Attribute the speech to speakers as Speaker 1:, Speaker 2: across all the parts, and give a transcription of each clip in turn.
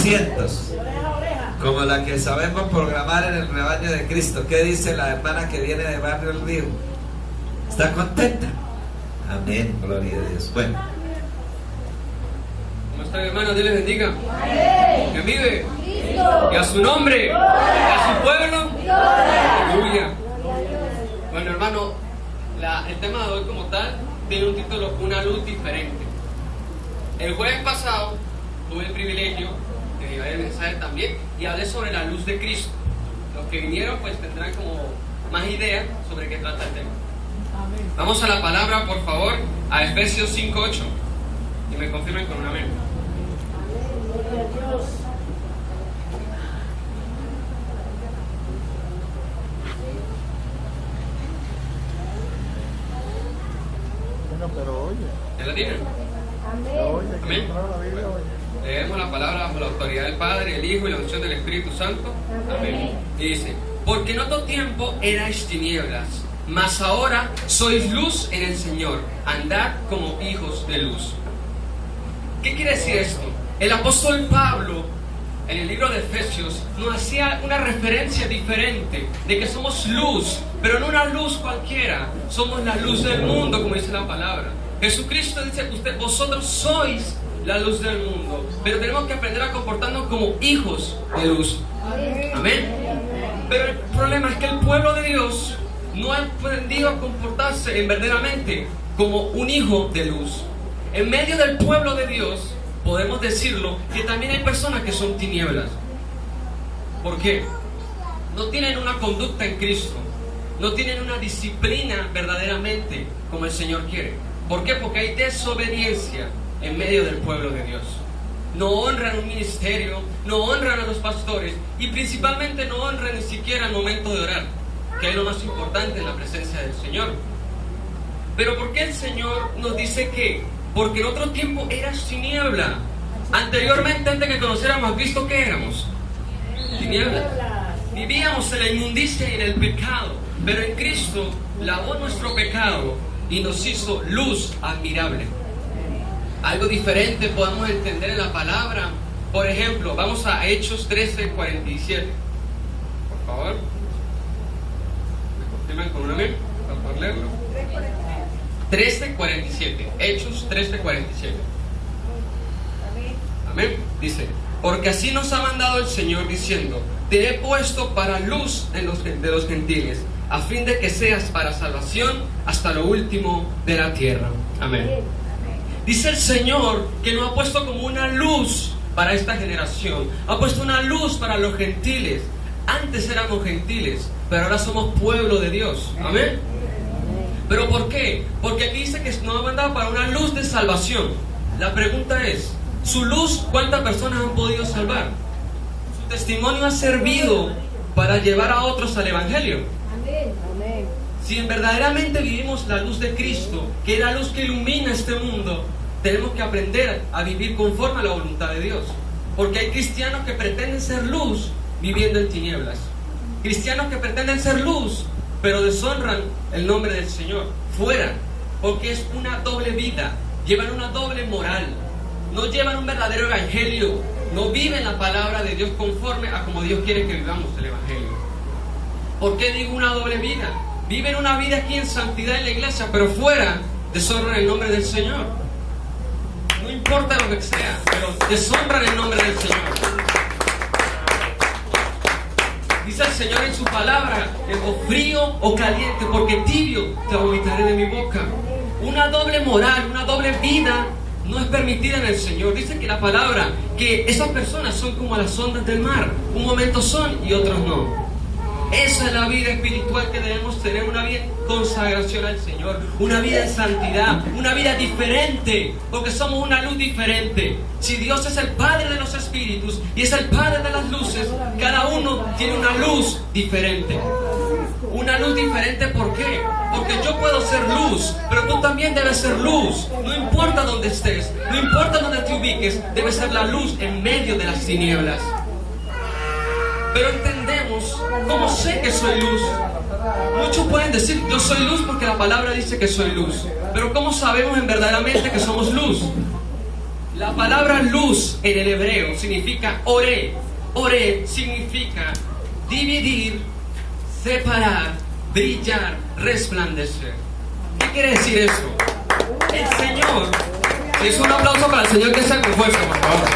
Speaker 1: cientos, como la que sabemos programar en el rebaño de Cristo. ¿Qué dice la hermana que viene de Barrio El Río? ¿Está contenta? Amén, gloria a Dios. Bueno.
Speaker 2: ¿Cómo están, hermanos? Dios les bendiga. Que vive. Y a su nombre. Y a su pueblo. Aleluya. Bueno, hermano, el tema de hoy como tal tiene un título: una luz diferente. El jueves pasado tuve el privilegio de llevar el mensaje también y hablé sobre la luz de Cristo. Los que vinieron pues tendrán como más ideas sobre qué trata el tema. Vamos a la palabra, por favor, a Efesios 5:8 y me confirmen con un amén.
Speaker 3: Pero oye,
Speaker 2: ¿Ya la tienen? Amén. Leemos la palabra bajo la autoridad del Padre, el Hijo y la unción del Espíritu Santo. Amén. Y dice: porque en otro tiempo erais tinieblas, mas ahora sois luz en el Señor. Andad como hijos de luz. ¿Qué quiere decir esto? El apóstol Pablo, en el libro de Efesios, nos hacía una referencia diferente de que somos luz, pero no una luz cualquiera. Somos la luz del mundo, como dice la palabra. Jesucristo dice: vosotros sois la luz del mundo, pero tenemos que aprender a comportarnos como hijos de luz. Amén. Pero el problema es que el pueblo de Dios no ha aprendido a comportarse verdaderamente como un hijo de luz. En medio del pueblo de Dios podemos decirlo que también hay personas que son tinieblas. ¿Por qué? No tienen una conducta en Cristo, no tienen una disciplina verdaderamente como el Señor quiere. ¿Por qué? Porque hay desobediencia en medio del pueblo de Dios. No honran un ministerio, no honran a los pastores y principalmente no honran ni siquiera el momento de orar, que es lo más importante en la presencia del Señor. Pero ¿por qué el Señor nos dice que? Porque en otro tiempo eras tiniebla. Anteriormente, antes que conociéramos a Cristo, ¿qué éramos? Tinieblas. Vivíamos en la inmundicia y en el pecado, pero en Cristo lavó nuestro pecado y nos hizo luz admirable. Algo diferente podemos entender en la palabra. Por ejemplo, vamos a Hechos 13:47. Por favor. ¿Me confirman con un amén? Para poder leerlo. 13:47. Hechos 13:47. Amén. Dice: porque así nos ha mandado el Señor diciendo: te he puesto para luz de los gentiles, a fin de que seas para salvación hasta lo último de la tierra. Amén. Dice el Señor que nos ha puesto como una luz para esta generación. Ha puesto una luz para los gentiles. Antes éramos gentiles, pero ahora somos pueblo de Dios. Amén. ¿Pero por qué? Porque aquí dice que nos ha mandado para una luz de salvación. La pregunta es: ¿su luz cuántas personas han podido salvar? ¿Su testimonio ha servido para llevar a otros al Evangelio?
Speaker 4: Amén.
Speaker 2: Si verdaderamente vivimos la luz de Cristo, que es la luz que ilumina este mundo, tenemos que aprender a vivir conforme a la voluntad de Dios. Porque hay cristianos que pretenden ser luz viviendo en tinieblas. Cristianos que pretenden ser luz, pero deshonran el nombre del Señor. Fuera, porque es una doble vida. Llevan una doble moral. No llevan un verdadero evangelio. No viven la palabra de Dios conforme a como Dios quiere que vivamos el evangelio. ¿Por qué digo una doble vida? Viven una vida aquí en santidad en la iglesia, pero fuera deshonran el nombre del Señor. No importa lo que sea, pero deshonran el nombre del Señor. Dice el Señor en su palabra: o frío o caliente, porque tibio te vomitaré de mi boca. Una doble moral, una doble vida no es permitida en el Señor. Dice que la palabra, que esas personas son como las ondas del mar. Un momento son y otros no. Esa es la vida espiritual que debemos tener, una vida en consagración al Señor, una vida en santidad, una vida diferente, porque somos una luz diferente. Si Dios es el Padre de los espíritus y es el Padre de las luces, cada uno tiene una luz diferente. Una luz diferente, ¿por qué? Porque yo puedo ser luz, pero tú también debes ser luz. No importa dónde estés, no importa dónde te ubiques, debes ser la luz en medio de las tinieblas. Pero entendemos, ¿cómo sé que soy luz? Muchos pueden decir: yo soy luz porque la palabra dice que soy luz. Pero ¿cómo sabemos en verdaderamente que somos luz? La palabra luz en el hebreo significa oré. Oré significa dividir, separar, brillar, resplandecer. ¿Qué quiere decir eso? El Señor, es un aplauso para el Señor que sea con fuerza, por favor.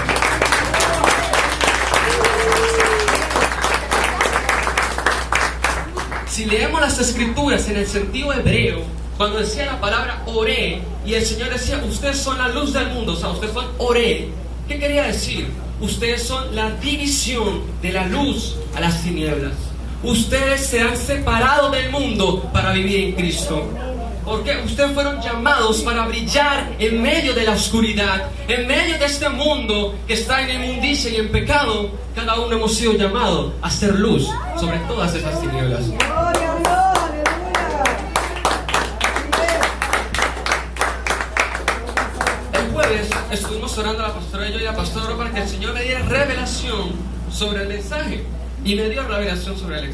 Speaker 2: Si leemos las escrituras en el sentido hebreo, cuando decía la palabra oré y el Señor decía, ustedes son la luz del mundo, o sea, ustedes son oré, ¿qué quería decir? Ustedes son la división de la luz a las tinieblas. Ustedes se han separado del mundo para vivir en Cristo. Porque ustedes fueron llamados para brillar en medio de la oscuridad, en medio de este mundo que está en inmundicia y en pecado. Cada uno hemos sido llamados a hacer luz sobre todas esas tinieblas. El jueves estuvimos orando a la pastora y yo y la pastora para que el Señor me diera revelación sobre el mensaje. Y me dio revelación sobre el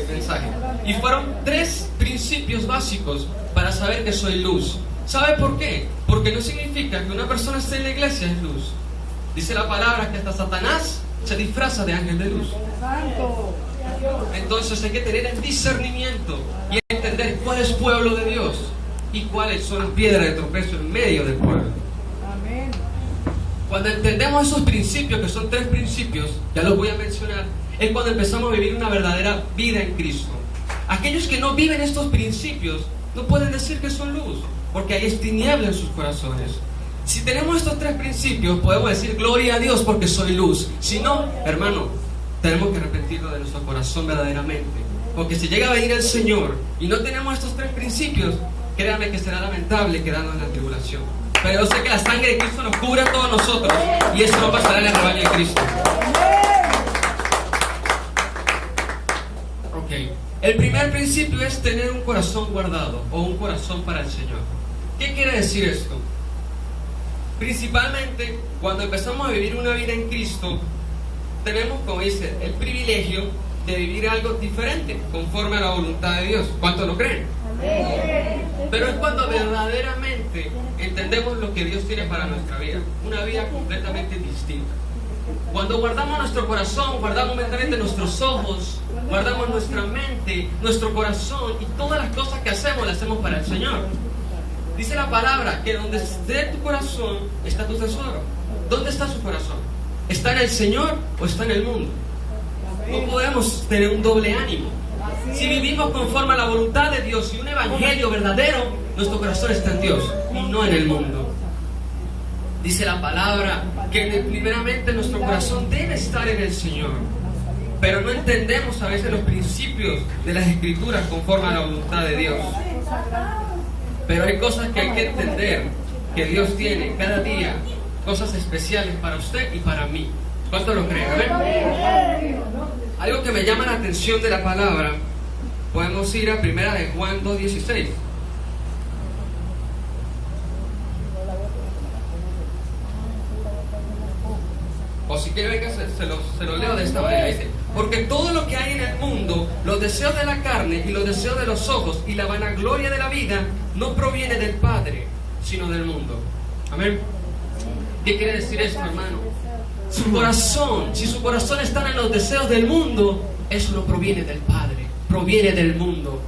Speaker 2: mensaje. Y fueron 3 principios básicos para saber que soy luz. ¿Sabe por qué? Porque no significa que una persona esté en la iglesia es luz. Dice la palabra que hasta Satanás se disfraza de ángel de luz. Entonces hay que tener el discernimiento y entender cuál es pueblo de Dios y cuáles son piedras de tropezo en medio del pueblo. Cuando entendemos esos principios, que son 3 principios, ya los voy a mencionar, es cuando empezamos a vivir una verdadera vida en Cristo. Aquellos que no viven estos principios no pueden decir que son luz, porque hay tiniebla en sus corazones. Si tenemos estos 3 principios, podemos decir gloria a Dios porque soy luz. Si no, hermano, tenemos que arrepentirnos de nuestro corazón verdaderamente. Porque si llega a venir el Señor y no tenemos estos 3 principios, créanme que será lamentable quedarnos en la tribulación. Pero yo sé que la sangre de Cristo nos cubre a todos nosotros y eso no pasará en el rebaño de Cristo. Ok. El primer principio es tener un corazón guardado o un corazón para el Señor. ¿Qué quiere decir esto? Principalmente, cuando empezamos a vivir una vida en Cristo, tenemos, como dice, el privilegio de vivir algo diferente, conforme a la voluntad de Dios. ¿Cuántos lo creen? Pero es cuando verdaderamente entendemos lo que Dios tiene para nuestra vida, una vida completamente distinta. Cuando guardamos nuestro corazón, guardamos mentalmente nuestros ojos, guardamos nuestra mente, nuestro corazón y todas las cosas que hacemos, las hacemos para el Señor. Dice la palabra que donde esté tu corazón está tu tesoro. ¿Dónde está su corazón? ¿Está en el Señor o está en el mundo? No podemos tener un doble ánimo. Si vivimos conforme a la voluntad de Dios y un evangelio verdadero, nuestro corazón está en Dios y no en el mundo. Dice la palabra que primeramente nuestro corazón debe estar en el Señor, pero no entendemos a veces los principios de las Escrituras conforme a la voluntad de Dios. Pero hay cosas que hay que entender, que Dios tiene cada día, cosas especiales para usted y para mí. ¿Cuánto lo creen? Algo que me llama la atención de la palabra, podemos ir a 1 de Juan 2:16. O si quiere, venga, se lo leo de esta manera. Dice: porque todo lo que hay en el mundo, los deseos de la carne y los deseos de los ojos y la vanagloria de la vida, no proviene del Padre, sino del mundo. Amén. ¿Qué quiere decir esto, hermano? Su corazón, si su corazón está en los deseos del mundo, eso no proviene del Padre, proviene del mundo.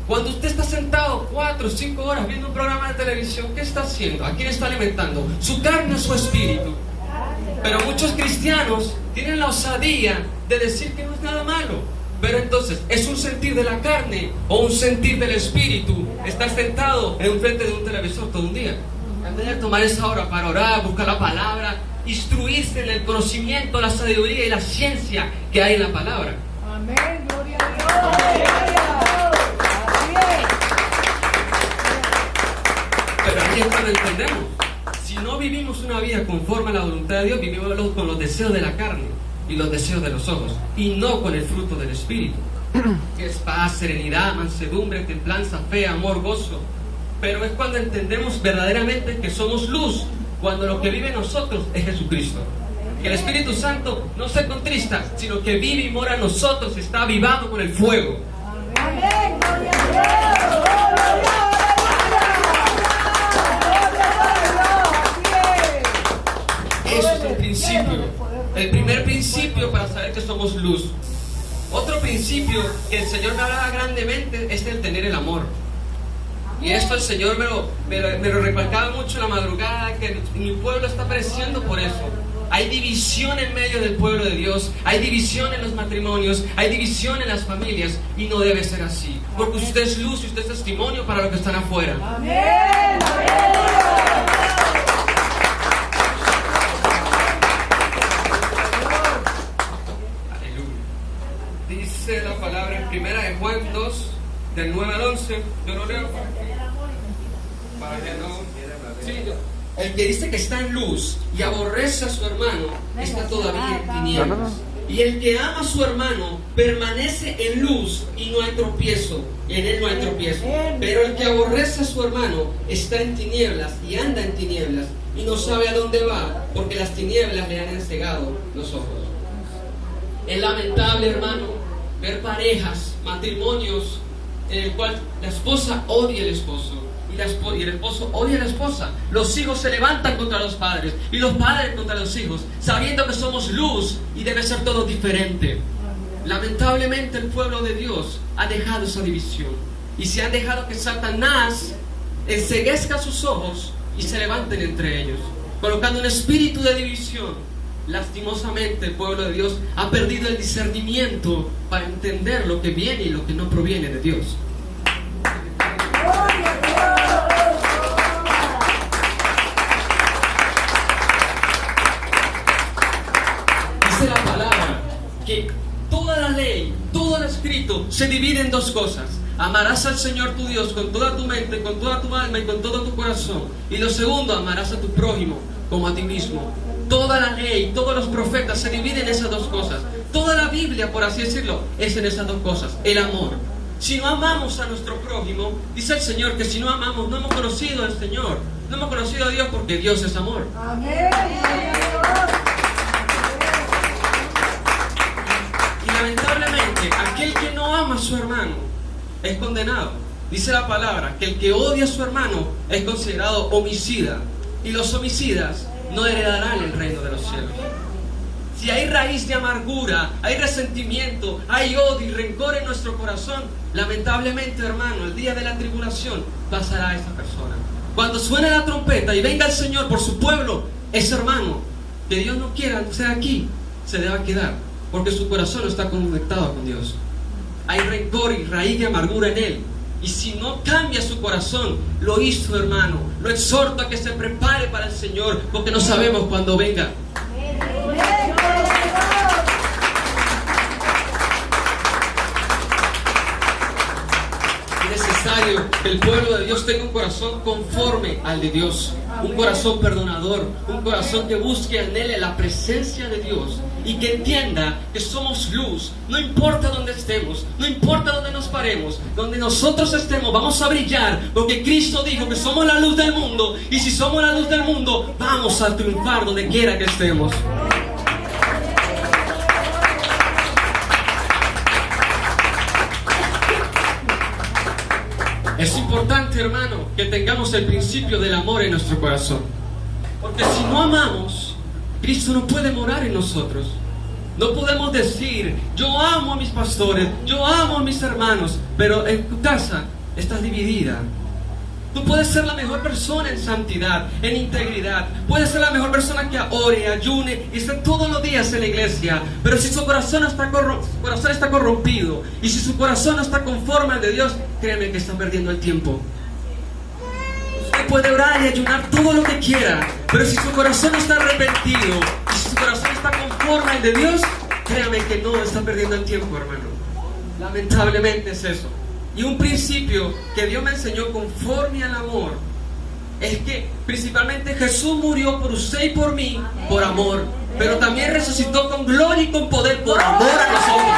Speaker 2: Cuando usted está sentado 4 o 5 horas viendo un programa de televisión, ¿qué está haciendo? ¿A quién está alimentando? ¿Su carne o su espíritu? Pero muchos cristianos tienen la osadía de decir que no es nada malo. Pero entonces, ¿es un sentir de la carne o un sentir del espíritu estar sentado en frente de un televisor todo un día? En vez de tomar esa hora para orar, buscar la palabra, instruirse en el conocimiento, la sabiduría y la ciencia que hay en la palabra.
Speaker 3: Amén, gloria a Dios.
Speaker 2: Pero aquí es cuando entendemos. Si no vivimos una vida conforme a la voluntad de Dios, vivimos con los deseos de la carne y los deseos de los ojos, y no con el fruto del Espíritu, que es paz, serenidad, mansedumbre, templanza, fe, amor, gozo. Pero es cuando entendemos verdaderamente que somos luz, cuando lo que vive en nosotros es Jesucristo. Que el Espíritu Santo no se contrista, sino que vive y mora en nosotros, está avivado con el fuego.
Speaker 3: Amén, gloria a Dios.
Speaker 2: principio. El primer principio para saber que somos luz. Otro principio que el Señor me hablaba grandemente es el tener el amor. Y esto el Señor me lo recalcaba mucho en la madrugada, que mi pueblo está padeciendo por eso. Hay división en medio del pueblo de Dios, hay división en los matrimonios, hay división en las familias, y no debe ser así, porque usted es luz y usted es testimonio para los que están afuera.
Speaker 3: Amén.
Speaker 2: Dice la palabra en primera de Juan 2, del 9 al 11. Yo lo leo para que no. Sí, el que dice que está en luz y aborrece a su hermano está todavía en tinieblas. Y el que ama a su hermano permanece en luz y no hay tropiezo. En él no hay tropiezo. Pero el que aborrece a su hermano está en tinieblas y anda en tinieblas y no sabe a dónde va, porque las tinieblas le han ensegado los ojos. Es lamentable, hermano, ver parejas, matrimonios en el cual la esposa odia al esposo y el esposo odia a la esposa. Los hijos se levantan contra los padres y los padres contra los hijos, sabiendo que somos luz y debe ser todo diferente. Lamentablemente el pueblo de Dios ha dejado esa división y se han dejado que Satanás enceguezca sus ojos y se levanten entre ellos, colocando un espíritu de división. Lastimosamente el pueblo de Dios ha perdido el discernimiento para entender lo que viene y lo que no proviene de Dios. Dice la palabra que toda la ley, todo lo escrito se divide en dos cosas: amarás al Señor tu Dios con toda tu mente, con toda tu alma y con todo tu corazón, y lo segundo, amarás a tu prójimo como a ti mismo. Toda la ley, todos los profetas se dividen en esas dos cosas. Toda la Biblia, por así decirlo, es en esas dos cosas: el amor. Si no amamos a nuestro prójimo, dice el Señor que si no amamos, no hemos conocido al Señor, no hemos conocido a Dios, porque Dios es amor.
Speaker 3: Amén.
Speaker 2: Y lamentablemente, aquel que no ama a su hermano es condenado. Dice la palabra que el que odia a su hermano es considerado homicida, y los homicidas no heredarán el reino de los cielos. Si hay raíz de amargura, hay resentimiento, hay odio y rencor en nuestro corazón, lamentablemente, hermano, el día de la tribulación pasará a esa persona. Cuando suene la trompeta y venga el Señor por su pueblo, ese hermano que Dios no quiera sea aquí, se debe quedar, porque su corazón no está conectado con Dios. Hay rencor y raíz de amargura en él. Y si no cambia su corazón, lo hizo, hermano, lo exhorto a que se prepare para el Señor, porque no sabemos cuándo venga. Es necesario que el pueblo de Dios tenga un corazón conforme al de Dios, un corazón perdonador, un corazón que busque, anhele la presencia de Dios y que entienda que somos luz. No importa dónde estemos, no importa dónde nos paremos, donde nosotros estemos vamos a brillar, porque Cristo dijo que somos la luz del mundo, y si somos la luz del mundo vamos a triunfar donde quiera que estemos. Es importante, hermano, que tengamos el principio del amor en nuestro corazón, porque si no amamos, Cristo no puede morar en nosotros. No podemos decir: yo amo a mis pastores, yo amo a mis hermanos, pero en tu casa estás dividida. Tú puedes ser la mejor persona en santidad, en integridad, puedes ser la mejor persona que ore, ayune y esté todos los días en la iglesia, pero si su corazón está corrompido y si su corazón no está conforme al de Dios, créeme que está perdiendo el tiempo. Usted puede orar y ayunar todo lo que quiera, pero si su corazón no está arrepentido y si su corazón está conforme al de Dios, créame que no está perdiendo el tiempo, hermano. Lamentablemente es eso. Y un principio que Dios me enseñó conforme al amor es que principalmente Jesús murió por usted y por mí por amor, pero también resucitó con gloria y con poder por amor a nosotros.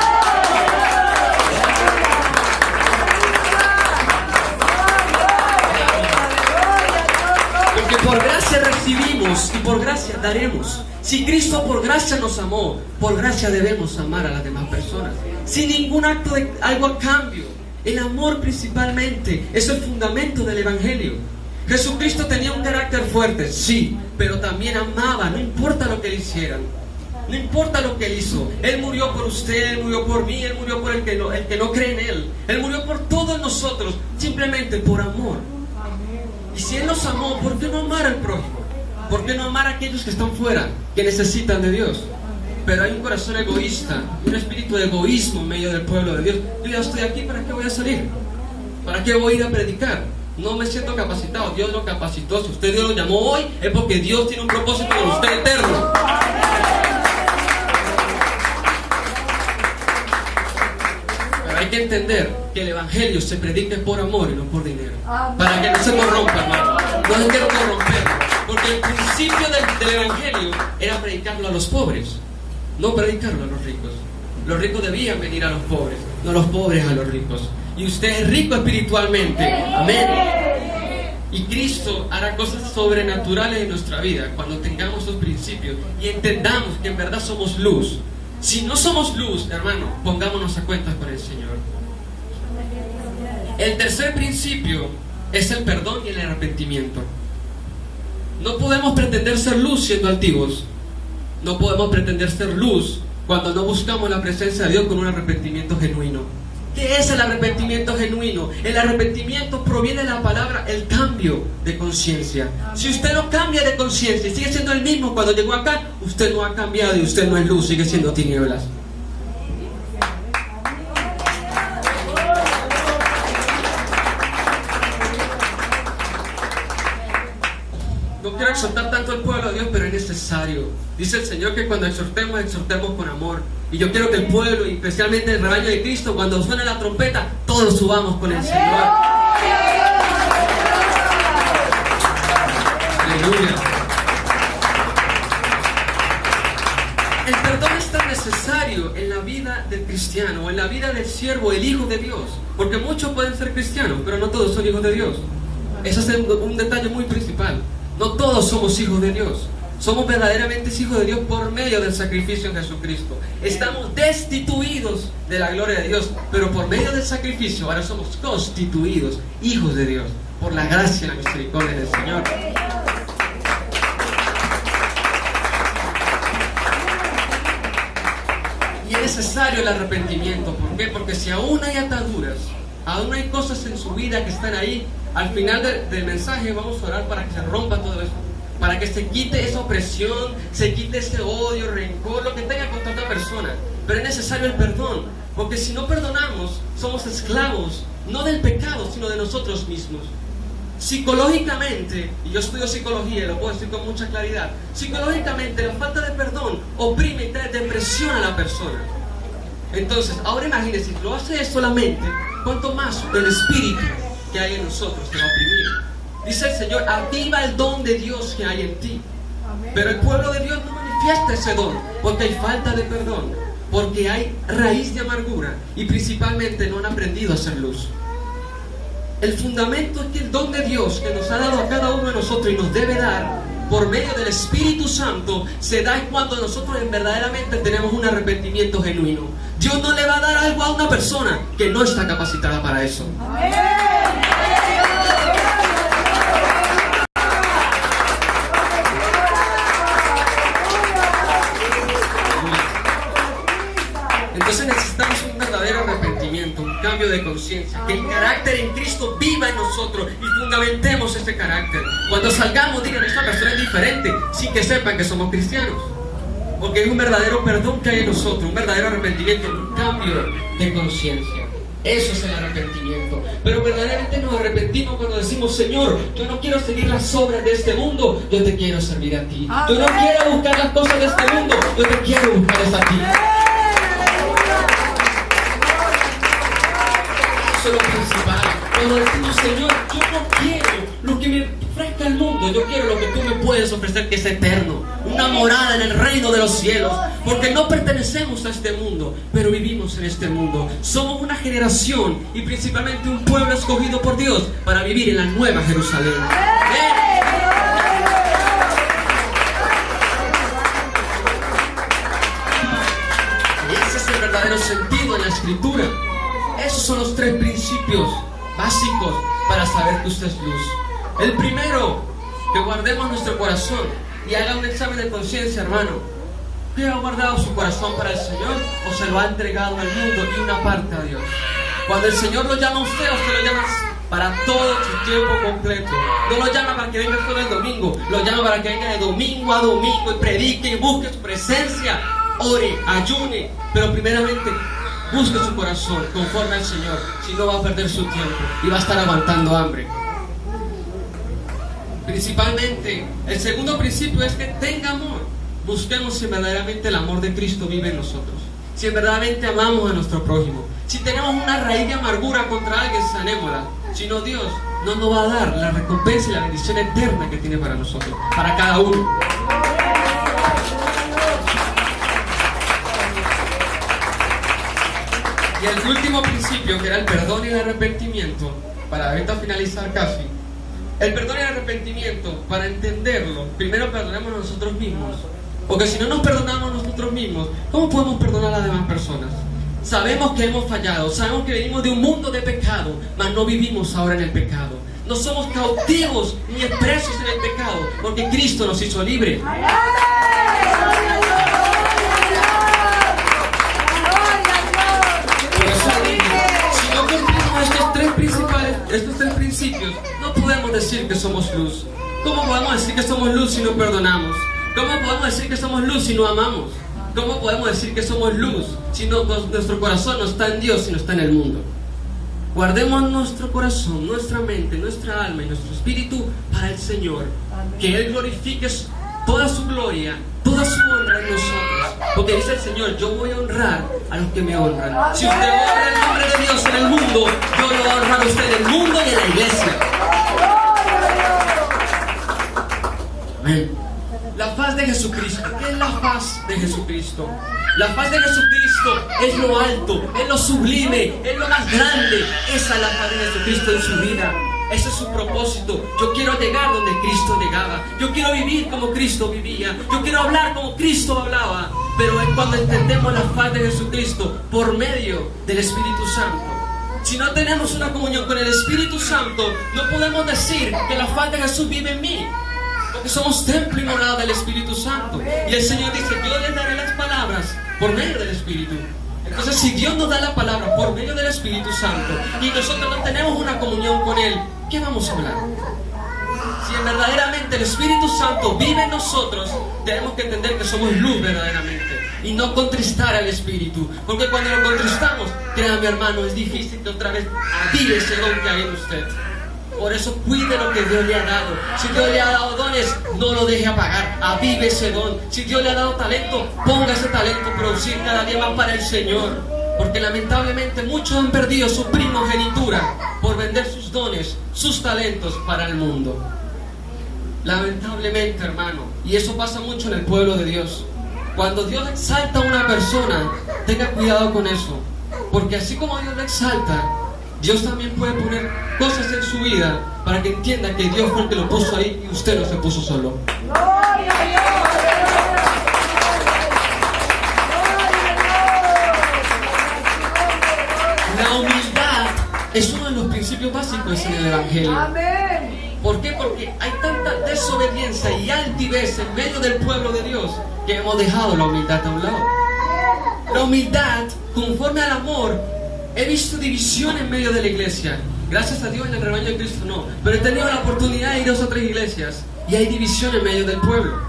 Speaker 2: Porque por gracia recibimos y por gracia daremos. Si Cristo por gracia nos amó, por gracia debemos amar a las demás personas, sin ningún acto de algo a cambio. El amor principalmente es el fundamento del Evangelio. Jesucristo tenía un carácter fuerte, sí, pero también amaba, no importa lo que le hicieran. No importa lo que Él hizo. Él murió por usted, Él murió por mí, Él murió por el que no cree en Él. Él murió por todos nosotros, simplemente por amor. Y si Él nos amó, ¿por qué no amar al prójimo? ¿Por qué no amar a aquellos que están fuera, que necesitan de Dios? Pero hay un corazón egoísta, un espíritu de egoísmo en medio del pueblo de Dios. Yo ya estoy aquí, ¿para qué voy a salir? ¿Para qué voy a ir a predicar? No me siento capacitado, Dios lo capacitó. Si usted Dios lo llamó hoy, es porque Dios tiene un propósito con usted eterno. Pero hay que entender que el Evangelio se predica por amor y no por dinero. Para que no se corrompa, hermano. No se quiero corromper. Porque el principio del Evangelio era predicarlo a los pobres, no predicarlo a los ricos. Los ricos debían venir a los pobres, no los pobres a los ricos. Y usted es rico espiritualmente. Amén. Y Cristo hará cosas sobrenaturales en nuestra vida cuando tengamos esos principios y entendamos que en verdad somos luz. Si no somos luz, hermano, pongámonos a cuentas con el Señor. El tercer principio es el perdón y el arrepentimiento. No podemos pretender ser luz siendo altivos. No podemos pretender ser luz cuando no buscamos la presencia de Dios con un arrepentimiento genuino. ¿Qué es el arrepentimiento genuino? El arrepentimiento proviene de la palabra el cambio de conciencia. Si usted no cambia de conciencia y sigue siendo el mismo cuando llegó acá, usted no ha cambiado y usted no es luz, sigue siendo tinieblas. No quiero exhortar tanto al pueblo de Dios, pero es necesario. Dice el Señor que cuando exhortemos, exhortemos con amor. Y yo quiero que el pueblo, y especialmente el rebaño de Cristo, cuando suene la trompeta, todos subamos con el Señor. Aleluya. El perdón es tan necesario en la vida del cristiano, en la vida del siervo, el hijo de Dios. Porque muchos pueden ser cristianos, pero no todos son hijos de Dios. Ese es un detalle muy principal. No todos somos hijos de Dios. Somos verdaderamente hijos de Dios por medio del sacrificio en Jesucristo. Estamos destituidos de la gloria de Dios, pero por medio del sacrificio ahora somos constituidos hijos de Dios, por la gracia y la misericordia del Señor. Y es necesario el arrepentimiento. ¿Por qué? Porque si aún hay ataduras, aún hay cosas en su vida que están ahí, al final del mensaje vamos a orar para que se rompa todo eso, para que se quite esa opresión, se quite ese odio, rencor, lo que tenga contra otra persona. Pero es necesario el perdón, porque si no perdonamos, somos esclavos, no del pecado, sino de nosotros mismos. Psicológicamente, y yo estudio psicología y lo puedo decir con mucha claridad, psicológicamente la falta de perdón oprime y trae depresión a la persona. Entonces, ahora imagínense, si lo hace solamente, ¿cuánto más el espíritu que hay en nosotros se va a oprimir? Dice el Señor, aviva el don de Dios que hay en ti. Pero el pueblo de Dios no manifiesta ese don, porque hay falta de perdón, porque hay raíz de amargura y principalmente no han aprendido a hacer luz. El fundamento es que el don de Dios que nos ha dado a cada uno de nosotros y nos debe dar por medio del Espíritu Santo se da cuando nosotros verdaderamente tenemos un arrepentimiento genuino. Dios no le va a dar algo a una persona que no está capacitada para eso. Entonces necesitamos un verdadero arrepentimiento, un cambio de conciencia, que el carácter en Cristo viva en nosotros y fundamentemos ese carácter. Cuando salgamos digan, esta persona es diferente, sin que sepan que somos cristianos. Porque es un verdadero perdón que hay en nosotros, un verdadero arrepentimiento, un cambio de conciencia. Eso es el arrepentimiento. Pero verdaderamente nos arrepentimos cuando decimos, Señor, yo no quiero seguir las obras de este mundo, yo te quiero servir a ti. Yo no quiero buscar las cosas de este mundo, yo te quiero buscar a ti. Eso es lo principal. Cuando decimos, Señor, yo no quiero lo que me ofrezca el mundo, yo quiero lo que tú me puedes ofrecer, que es eterno, una morada en el reino de los cielos, porque no pertenecemos a este mundo, pero vivimos en este mundo. Somos una generación y principalmente un pueblo escogido por Dios para vivir en la nueva Jerusalén. Y ese es el verdadero sentido en la Escritura. Esos son los tres principios básicos para saber que usted es luz. El primero, que guardemos nuestro corazón y haga un examen de conciencia, hermano. ¿Qué ha guardado su corazón para el Señor o se lo ha entregado al mundo y una parte a Dios? Cuando el Señor lo llama a usted lo llama para todo su tiempo completo. No lo llama para que venga solo el domingo, lo llama para que venga de domingo a domingo y predique y busque su presencia, ore, ayune, pero primeramente busque su corazón conforme al Señor, si no va a perder su tiempo y va a estar aguantando hambre. Principalmente, el segundo principio es que tenga amor. Busquemos si verdaderamente el amor de Cristo vive en nosotros, si verdaderamente amamos a nuestro prójimo. Si tenemos una raíz de amargura contra alguien, sanémosla. Si no, Dios no nos va a dar la recompensa y la bendición eterna que tiene para nosotros, para cada uno. Y el último principio, que era el perdón y el arrepentimiento, para ahorita finalizar casi. El perdón y el arrepentimiento, para entenderlo, primero perdonemos a nosotros mismos. Porque si no nos perdonamos a nosotros mismos, ¿cómo podemos perdonar a las demás personas? Sabemos que hemos fallado, sabemos que venimos de un mundo de pecado, mas no vivimos ahora en el pecado. No somos cautivos ni presos en el pecado, porque Cristo nos hizo libres. Por eso si no cumplimos estos tres principios, no podemos decir que somos luz. ¿Cómo podemos decir que somos luz si no perdonamos? ¿Cómo podemos decir que somos luz si no amamos? ¿Cómo podemos decir que somos luz si nuestro corazón no está en Dios, sino está en el mundo? Guardemos nuestro corazón, nuestra mente, nuestra alma y nuestro espíritu para el Señor. Que Él glorifique toda su gloria, toda su honra en nosotros. Porque dice el Señor, yo voy a honrar a los que me honran. Si usted honra el nombre de Dios en el mundo, yo lo voy a honrar a usted en el mundo y en la iglesia. Amén. La faz de Jesucristo. ¿Qué es la faz de Jesucristo? La faz de Jesucristo es lo alto, es lo sublime, es lo más grande. Esa es la faz de Jesucristo en su vida. Ese es su propósito. Yo quiero llegar donde Cristo llegaba. Yo quiero vivir como Cristo vivía. Yo quiero hablar como Cristo hablaba. Pero es cuando entendemos la faz de Jesucristo por medio del Espíritu Santo. Si no tenemos una comunión con el Espíritu Santo, no podemos decir que la faz de Jesús vive en mí. Porque somos templo y morada del Espíritu Santo. Y el Señor dice, yo les daré las palabras por medio del Espíritu. Entonces, si Dios nos da la palabra por medio del Espíritu Santo y nosotros no tenemos una comunión con Él, ¿qué vamos a hablar? Si verdaderamente el Espíritu Santo vive en nosotros, tenemos que entender que somos luz verdaderamente y no contristar al Espíritu. Porque cuando lo contristamos, créame hermano, es difícil que otra vez avive ese don que hay en usted. Por eso cuide lo que Dios le ha dado. Si Dios le ha dado dones, no lo deje apagar. Avive ese don. Si Dios le ha dado talento, ponga ese talento a producir cada día más para el Señor. Porque lamentablemente muchos han perdido su primogenitura por vender sus dones, sus talentos para el mundo. Lamentablemente, hermano. Y eso pasa mucho en el pueblo de Dios. Cuando Dios exalta a una persona, tenga cuidado con eso. Porque así como Dios lo exalta, Dios también puede poner cosas en su vida para que entienda que Dios fue el que lo puso ahí y usted no se puso solo. La humildad es uno de los principios básicos en el Evangelio. ¿Por qué? Porque hay tanta desobediencia y altivez en medio del pueblo de Dios que hemos dejado la humildad a un lado. La humildad, conforme al amor, he visto división en medio de la iglesia. Gracias a Dios en el rebaño de Cristo no. Pero he tenido la oportunidad de ir a otras iglesias y hay división en medio del pueblo.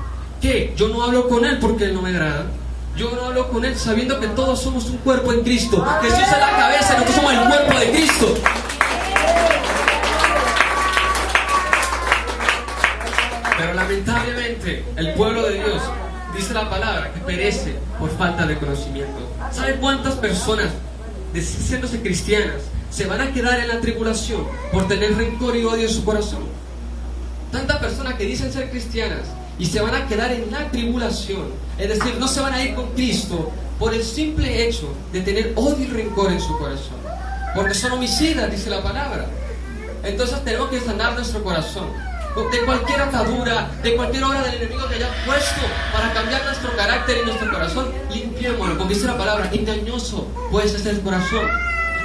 Speaker 2: ¿Qué? Yo no hablo con él porque él no me agrada. Yo no hablo con él sabiendo que todos somos un cuerpo en Cristo. Jesús es la cabeza y nosotros somos el cuerpo de Cristo. Pero lamentablemente el pueblo de Dios, dice la palabra, que perece por falta de conocimiento. ¿Sabe cuántas personas, diciéndose cristianas, se van a quedar en la tribulación por tener rencor y odio en su corazón? Tantas personas que dicen ser cristianas y se van a quedar en la tribulación, es decir, no se van a ir con Cristo por el simple hecho de tener odio y rencor en su corazón, porque son homicidas, dice la palabra. Entonces tenemos que sanar nuestro corazón de cualquier atadura, de cualquier obra del enemigo que haya puesto para cambiar nuestro carácter y nuestro corazón. Limpiémoslo, como dice la palabra, engañoso puede ser el corazón.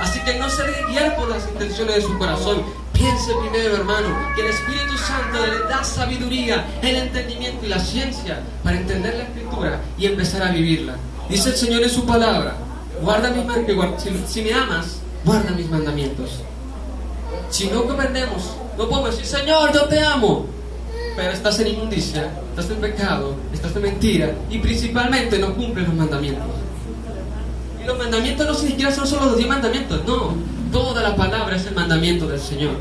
Speaker 2: Así que no se deje guiar por las intenciones de su corazón. Piense primero, hermano, que el Espíritu Santo le da sabiduría, el entendimiento y la ciencia para entender la Escritura y empezar a vivirla. Dice el Señor en su palabra, guarda mis mandamientos. Si me amas, guarda mis mandamientos. Si no comprendemos, no podemos decir, Señor, yo te amo, pero estás en inmundicia, estás en pecado, estás en mentira y principalmente no cumples los mandamientos. Y los mandamientos no siquiera son solo los 10 mandamientos, no, toda la palabra es el mandamiento del Señor.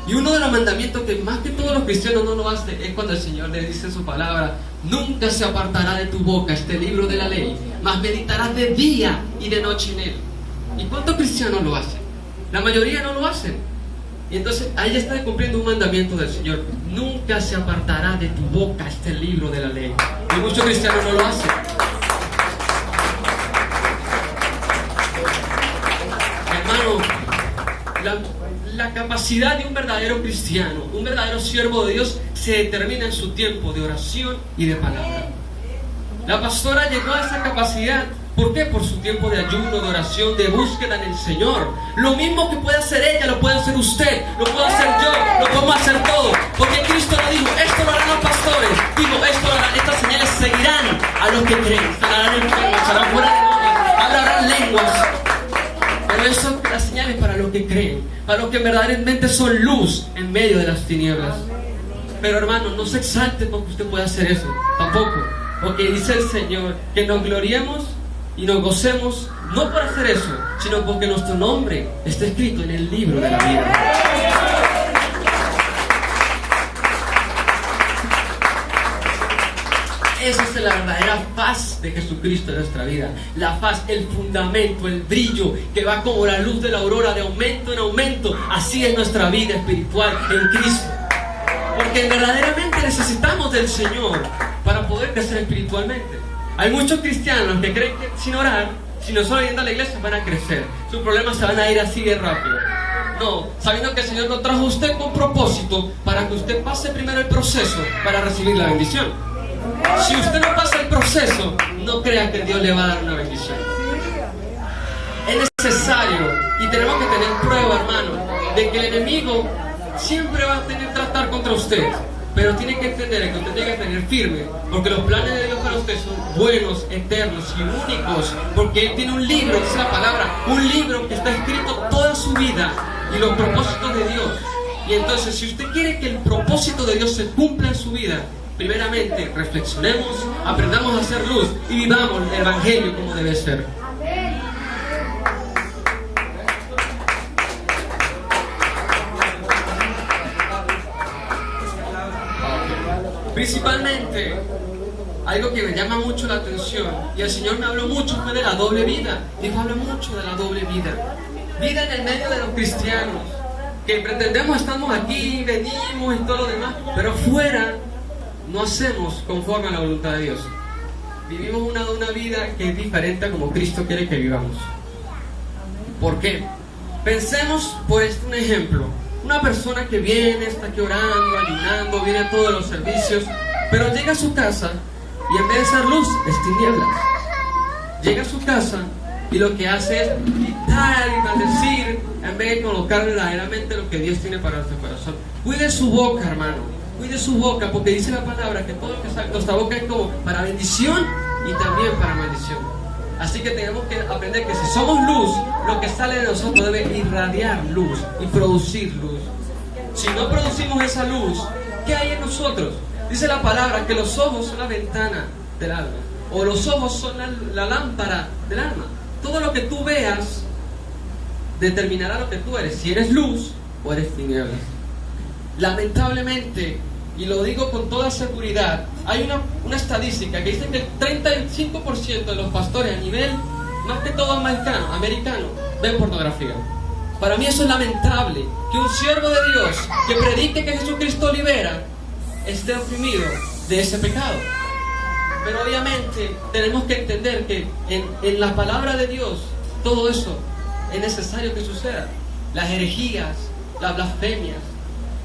Speaker 2: Y uno de los mandamientos que más que todos los cristianos no lo hacen es cuando el Señor le dice en su palabra, nunca se apartará de tu boca este libro de la ley, mas meditarás de día y de noche en él. ¿Y cuántos cristianos lo hacen? La mayoría no lo hacen. Y entonces ahí está cumpliendo un mandamiento del Señor. Nunca se apartará de tu boca este libro de la ley. Y muchos cristianos no lo hacen. Hermano, la capacidad de un verdadero cristiano, un verdadero siervo de Dios, se determina en su tiempo de oración y de palabra. La pastora llegó a esa capacidad. ¿Por qué? Por su tiempo de ayuno, de oración, de búsqueda en el Señor. Lo mismo que puede hacer ella, lo puede hacer usted, lo puedo hacer yo, lo podemos hacer todos. Porque Cristo no dijo, esto lo harán los pastores. Dijo, esto lo harán, estas señales seguirán a los que creen. Sanarán enfermos, echarán fuera demonios, hablarán lenguas. Pero eso son las señales para los que creen, para los que verdaderamente son luz en medio de las tinieblas. Pero hermano, no se exalte porque usted puede hacer eso, tampoco. Porque dice el Señor que nos gloriemos y nos gocemos, no por hacer eso, sino porque nuestro nombre está escrito en el libro de la vida. Esa es la verdadera faz de Jesucristo en nuestra vida. La faz, el fundamento, el brillo que va como la luz de la aurora, de aumento en aumento. Así es nuestra vida espiritual en Cristo. Porque verdaderamente necesitamos del Señor para poder crecer espiritualmente. Hay muchos cristianos que creen que sin orar, si no solo yendo a la iglesia, van a crecer. Sus problemas se van a ir así de rápido. No, sabiendo que el Señor lo trajo a usted con propósito para que usted pase primero el proceso para recibir la bendición. Si usted no pasa el proceso, no crea que Dios le va a dar una bendición. Es necesario y tenemos que tener prueba, hermano, de que el enemigo siempre va a tratar contra usted. Pero tiene que entender que usted tiene que tener firme, porque los planes de Dios para usted son buenos, eternos y únicos, porque Él tiene un libro, dice la palabra, un libro que está escrito toda su vida y los propósitos de Dios. Y entonces, si usted quiere que el propósito de Dios se cumpla en su vida, primeramente reflexionemos, aprendamos a hacer luz y vivamos el Evangelio como debe ser. Principalmente, algo que me llama mucho la atención, y el Señor me habló mucho, fue de la doble vida. Dijo, habla mucho de la doble vida. Vida en el medio de los cristianos, que pretendemos, estamos aquí, venimos y todo lo demás, pero fuera no hacemos conforme a la voluntad de Dios. Vivimos una vida que es diferente a como Cristo quiere que vivamos. ¿Por qué? Pensemos, pues, un ejemplo. Una persona que viene, está aquí orando, ayunando, viene a todos los servicios, pero llega a su casa y en vez de ser luz, es tinieblas. Llega a su casa y lo que hace es gritar y maldecir en vez de colocar verdaderamente lo que Dios tiene para nuestro corazón. Cuide su boca, hermano, cuide su boca, porque dice la palabra que todo lo que sale de nuestra boca es como para bendición y también para maldición. Así que tenemos que aprender que si somos luz, lo que sale de nosotros debe irradiar luz y producir luz. Si no producimos esa luz, ¿qué hay en nosotros? Dice la palabra que los ojos son la ventana del alma, o los ojos son la lámpara del alma. Todo lo que tú veas determinará lo que tú eres, si eres luz o eres tinieblas. Lamentablemente, y lo digo con toda seguridad, hay una estadística que dice que el 35% de los pastores a nivel, más que todo americano, ven pornografía. Para mí eso es lamentable, que un siervo de Dios que predique que Jesucristo libera, esté oprimido de ese pecado. Pero obviamente tenemos que entender que en la palabra de Dios, todo eso es necesario que suceda. Las herejías, las blasfemias,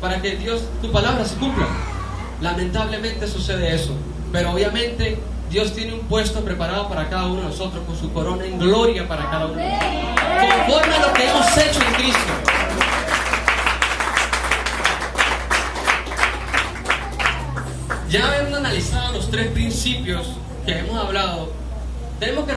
Speaker 2: para que Dios, tu palabra se cumpla. Lamentablemente sucede eso, pero obviamente Dios tiene un puesto preparado para cada uno de nosotros, con su corona en gloria para cada uno de nosotros, conforme a lo que hemos hecho en Cristo. Ya habiendo analizado los tres principios que hemos hablado, tenemos que